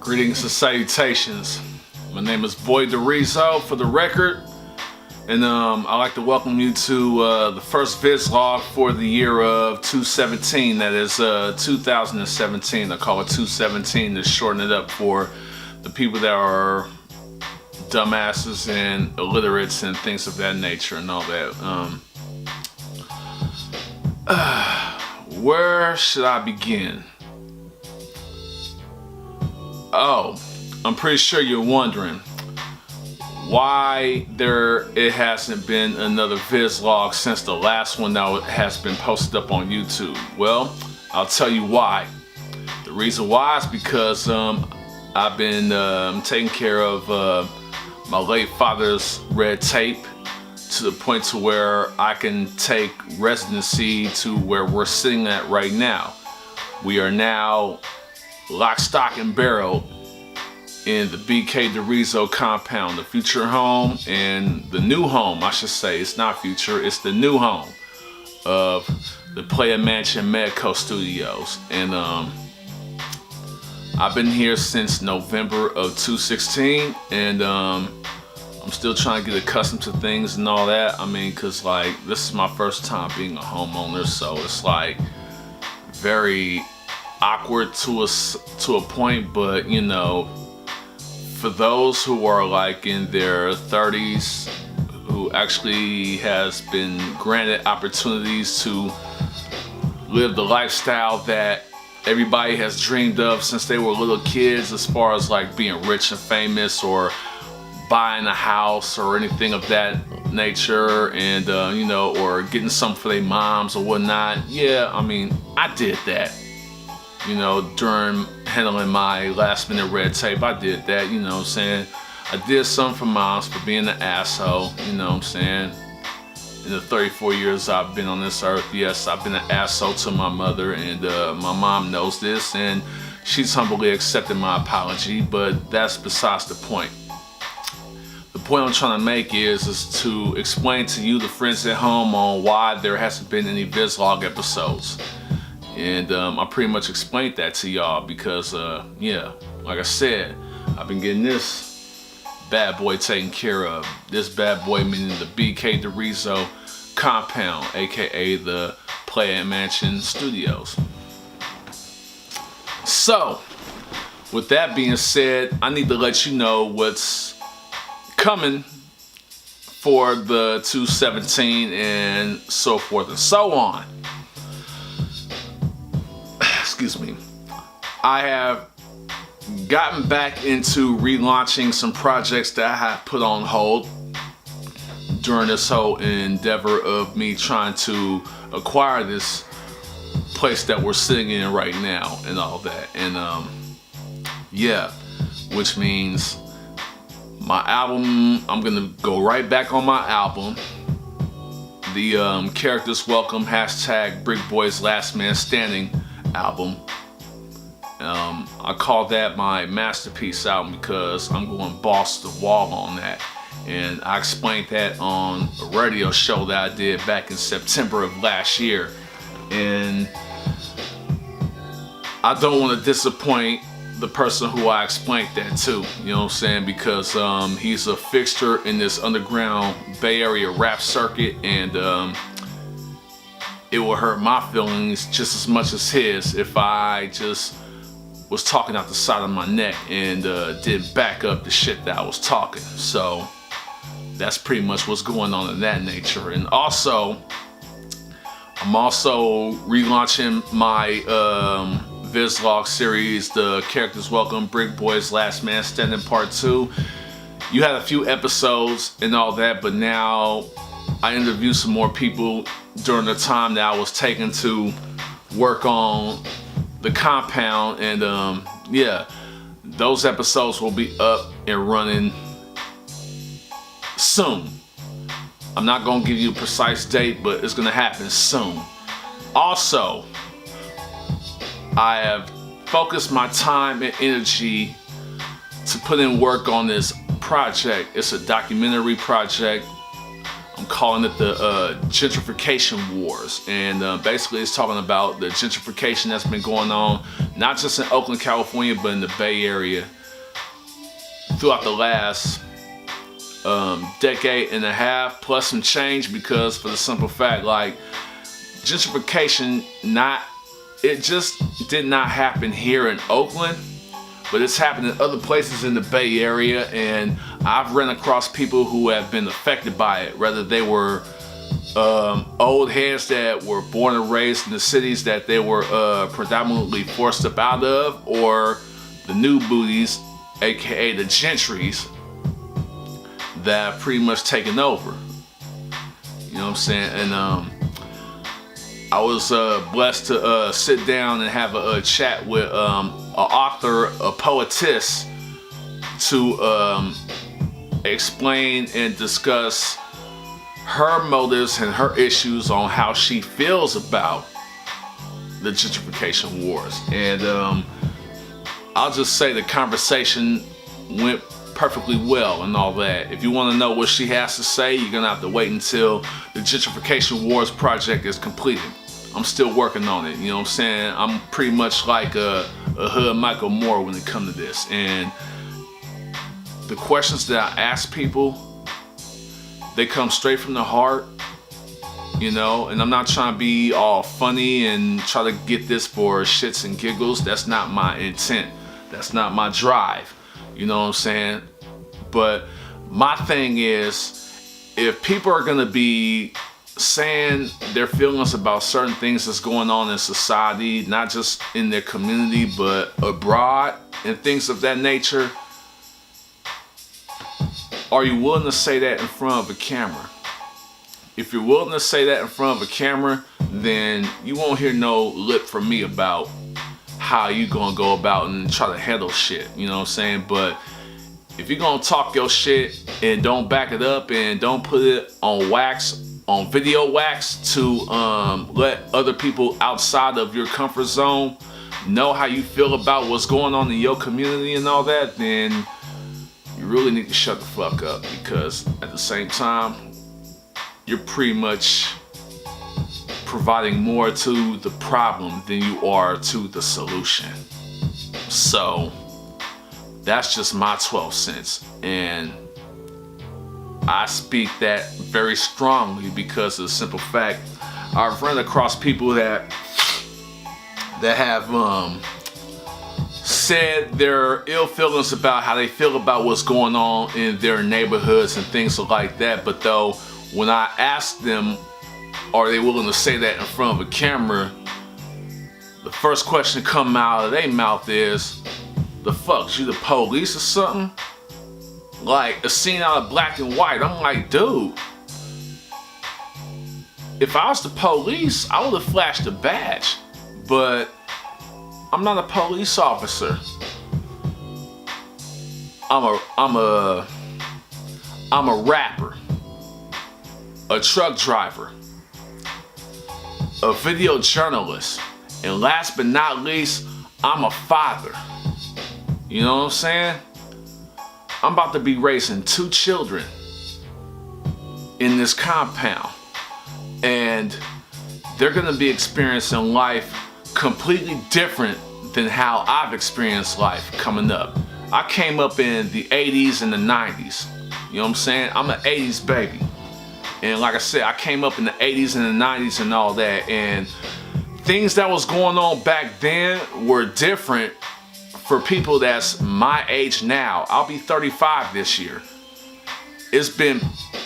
Greetings and salutations. My name is Voy Dureezzo for the record, and I'd like to welcome you to the first Vizzlog for the year of 2017. That is 2017. I call it 217 to shorten it up for the people that are dumbasses and illiterates and things of that nature and all that. Where should I begin? Oh, I'm pretty sure you're wondering why it hasn't been another Vizzlog since the last one that has been posted up on YouTube. Well, I'll tell you why. The reason why is because I've been taking care of my late father's red tape to the point to where I can take residency to where we're sitting at right now. We are now lock, stock, and barrel in the BK Dureezzo compound, the future home and the new home, I should say. It's not future, it's the new home of the Playa Mansion Medco Studios. And I've been here since November of 2016, and I'm still trying to get accustomed to things and all that. I mean, cause like this is my first time being a homeowner, so it's like very awkward to a point, but you know, for those who are like in their 30s, who actually has been granted opportunities to live the lifestyle that everybody has dreamed of since they were little kids, as far as like being rich and famous or buying a house or anything of that nature, and you know, or getting something for their moms or whatnot. Yeah, I mean, I did that. You know, during handling my last minute red tape, I did that, you know what I'm saying? I did something for moms for being an asshole, you know what I'm saying? In the 34 years I've been on this earth, yes, I've been an asshole to my mother, and my mom knows this, and she's humbly accepted my apology, but that's besides the point. The point I'm trying to make is to explain to you, the friends at home, on why there hasn't been any Vizzlog episodes. And I pretty much explained that to y'all because, yeah, like I said, I've been getting this bad boy taken care of. This bad boy meaning the BK Dureezzo compound, aka the Playa Mansion Studios. So, with that being said, I need to let you know what's coming for the 217 and so forth and so on. Excuse me. I have gotten back into relaunching some projects that I had put on hold during this whole endeavor of me trying to acquire this place that we're sitting in right now and all that. And yeah, which means my album, I'm gonna go right back on my album. The Characters Welcome # Brick Boys Last Man Standing album. I call that my masterpiece album because I'm going balls to the wall on that, and I explained that on a radio show that I did back in September of last year. And I don't want to disappoint the person who I explained that to, you know what I'm saying, because he's a fixture in this underground Bay Area rap circuit, and it will hurt my feelings just as much as his if I just was talking out the side of my neck and didn't back up the shit that I was talking. So that's pretty much what's going on in that nature. And also, I'm also relaunching my Vizzlog series, the Characters Welcome Brick Boys Last Man Standing Part 2. You had a few episodes and all that, but now I interviewed some more people during the time that I was taking to work on the compound, and yeah, those episodes will be up and running soon. I'm not gonna give you a precise date, but it's gonna happen soon. Also, I have focused my time and energy to put in work on this project. It's a documentary project. I'm calling it the Gentrification Wars, and basically it's talking about the gentrification that's been going on, not just in Oakland, California, but in the Bay Area throughout the last decade and a half plus some change, because for the simple fact, like, gentrification, it just did not happen here in Oakland, but it's happened in other places in the Bay Area, and I've run across people who have been affected by it, whether they were old heads that were born and raised in the cities that they were predominantly forced up out of, or the new booties, aka the gentries, that have pretty much taken over. You know what I'm saying? And I was blessed to sit down and have a chat with an author, a poetess, to explain and discuss her motives and her issues on how she feels about the gentrification wars. And I'll just say the conversation went perfectly well and all that. If you want to know what she has to say, you're gonna have to wait until the Gentrification Wars project is completed. I'm still working on it, you know what I'm saying? I'm pretty much like a hood Michael Moore when it comes to this. And the questions that I ask people, they come straight from the heart, you know, and I'm not trying to be all funny and try to get this for shits and giggles. That's not my intent. That's not my drive. You know what I'm saying? But my thing is, if people are gonna be saying their feelings about certain things that's going on in society, not just in their community, but abroad and things of that nature, are you willing to say that in front of a camera? If you're willing to say that in front of a camera, then you won't hear no lip from me about how you gonna go about and try to handle shit, you know what I'm saying? But if you're gonna talk your shit and don't back it up and don't put it on wax, on video wax, to let other people outside of your comfort zone know how you feel about what's going on in your community and all that, then you really need to shut the fuck up, because at the same time, you're pretty much providing more to the problem than you are to the solution. So that's just my 12 cents, and I speak that very strongly because of the simple fact I've run across people that have said their ill feelings about how they feel about what's going on in their neighborhoods and things like that. But though, when I ask them, are they willing to say that in front of a camera, the first question that come out of their mouth is, the fuck, you the police or something? Like a scene out of Black and White. I'm like, dude, if I was the police, I would have flashed a badge, but I'm not a police officer. I'm a rapper, a truck driver, a video journalist, and last but not least, I'm a father. You know what I'm saying? I'm about to be raising 2 children in this compound, and they're gonna be experiencing life completely different than how I've experienced life coming up. I came up in the 80s and the 90s. You know what I'm saying? I'm an 80s baby. And like I said, I came up in the 80s and the 90s and all that, and things that was going on back then were different for people that's my age now. I'll be 35 this year. It's been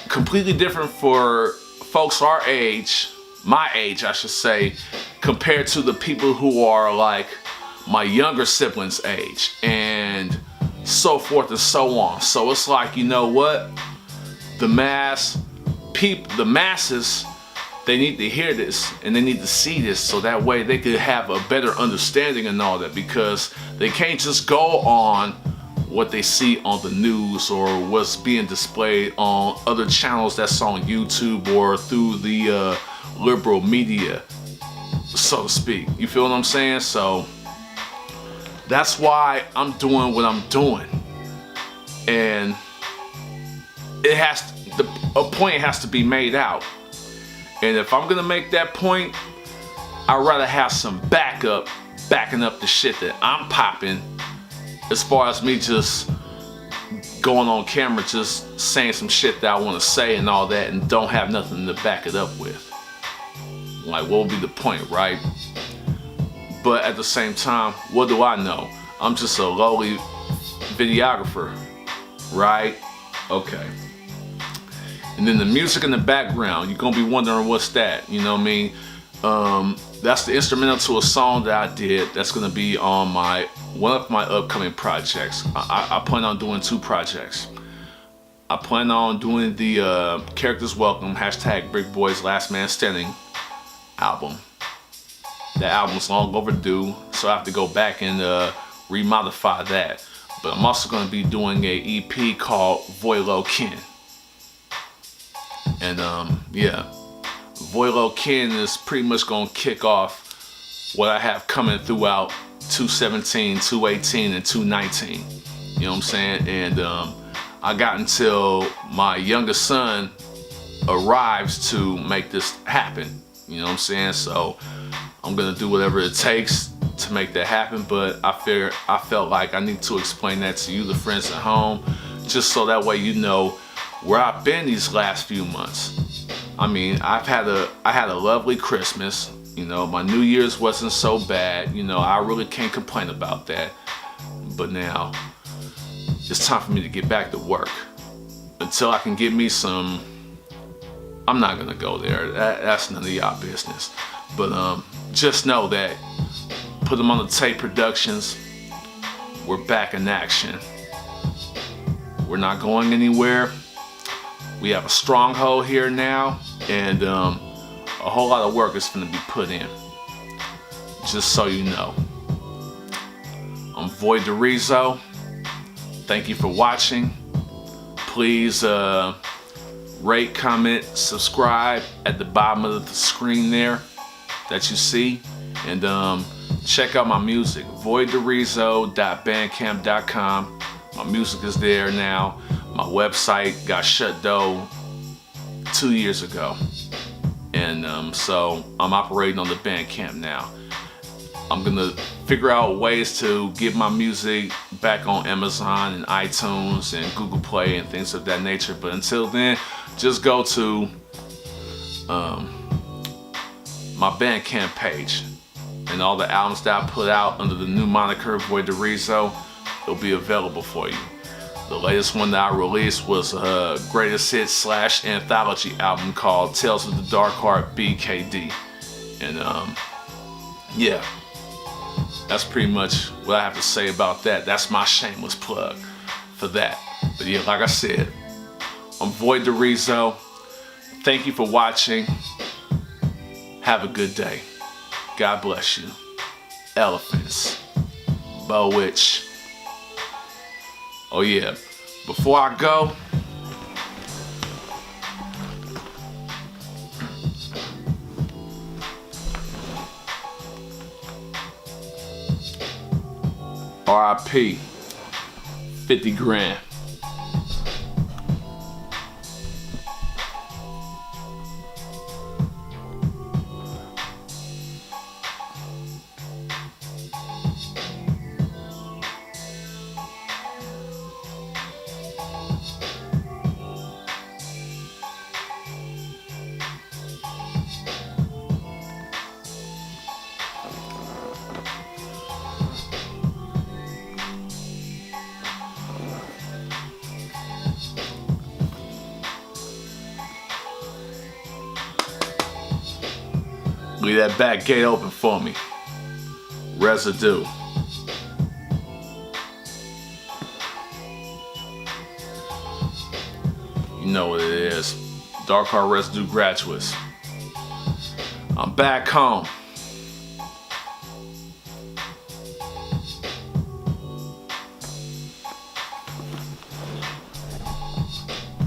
completely different for folks our age, my age I should say, compared to the people who are like my younger siblings' age, and so forth and so on. So it's like, you know what? The masses, they need to hear this and they need to see this, so that way they could have a better understanding and all that, because they can't just go on what they see on the news or what's being displayed on other channels that's on YouTube or through the liberal media, so to speak. You feel what I'm saying? So that's why I'm doing what I'm doing, and a point has to be made out. And if I'm gonna make that point, I'd rather have some backing up the shit that I'm popping, as far as me just going on camera just saying some shit that I want to say and all that and don't have nothing to back it up with. Like, what would be the point, right? But at the same time, what do I know? I'm just a lowly videographer, right? Okay. And then the music in the background, you're gonna be wondering what's that, you know what I mean? That's the instrumental to a song that I did that's gonna be on one of my upcoming projects. I plan on doing 2 projects. I plan on doing the Characters Welcome, #BrickBoys Last Man Standing album. That album's long overdue, so I have to go back and remodify that. But I'm also gonna be doing a EP called Voy Dureezzo. And yeah, Voy Dureezzo is pretty much gonna kick off what I have coming throughout 2017, 2018, and 2019. You know what I'm saying? And I got until my youngest son arrives to make this happen. You know what I'm saying? So I'm gonna do whatever it takes to make that happen. But I felt like I need to explain that to you, the friends at home, just so that way you know where I've been these last few months. I mean, I had a lovely Christmas. You know, my New Year's wasn't so bad. You know, I really can't complain about that. But now, it's time for me to get back to work. Until I can get me some, I'm not gonna go there. That's none of y'all business. But just know that Put Them on the Tape Productions, we're back in action. We're not going anywhere. We have a stronghold here now, and a whole lot of work is going to be put in. Just so you know. I'm Voy Dureezzo. Thank you for watching. Please rate, comment, subscribe at the bottom of the screen there that you see. And check out my music, voydureezzo.bandcamp.com. My music is there now. My website got shut down 2 years ago. And so I'm operating on the Bandcamp now. I'm gonna figure out ways to get my music back on Amazon and iTunes and Google Play and things of that nature. But until then, just go to my Bandcamp page, and all the albums that I put out under the new moniker Voy Dureezzo will be available for you. The latest one that I released was a greatest hits / anthology album called Tales of the Dark Heart BKD. And yeah, that's pretty much what I have to say about that. That's my shameless plug for that. But yeah, like I said, I'm Voy Dureezzo. Thank you for watching. Have a good day. God bless you. Elephants. Bowitch. Oh yeah, before I go, RIP, 50 grand. Leave that back gate open for me. Residue. You know what it is. Dark Heart Residue graduates. I'm back home.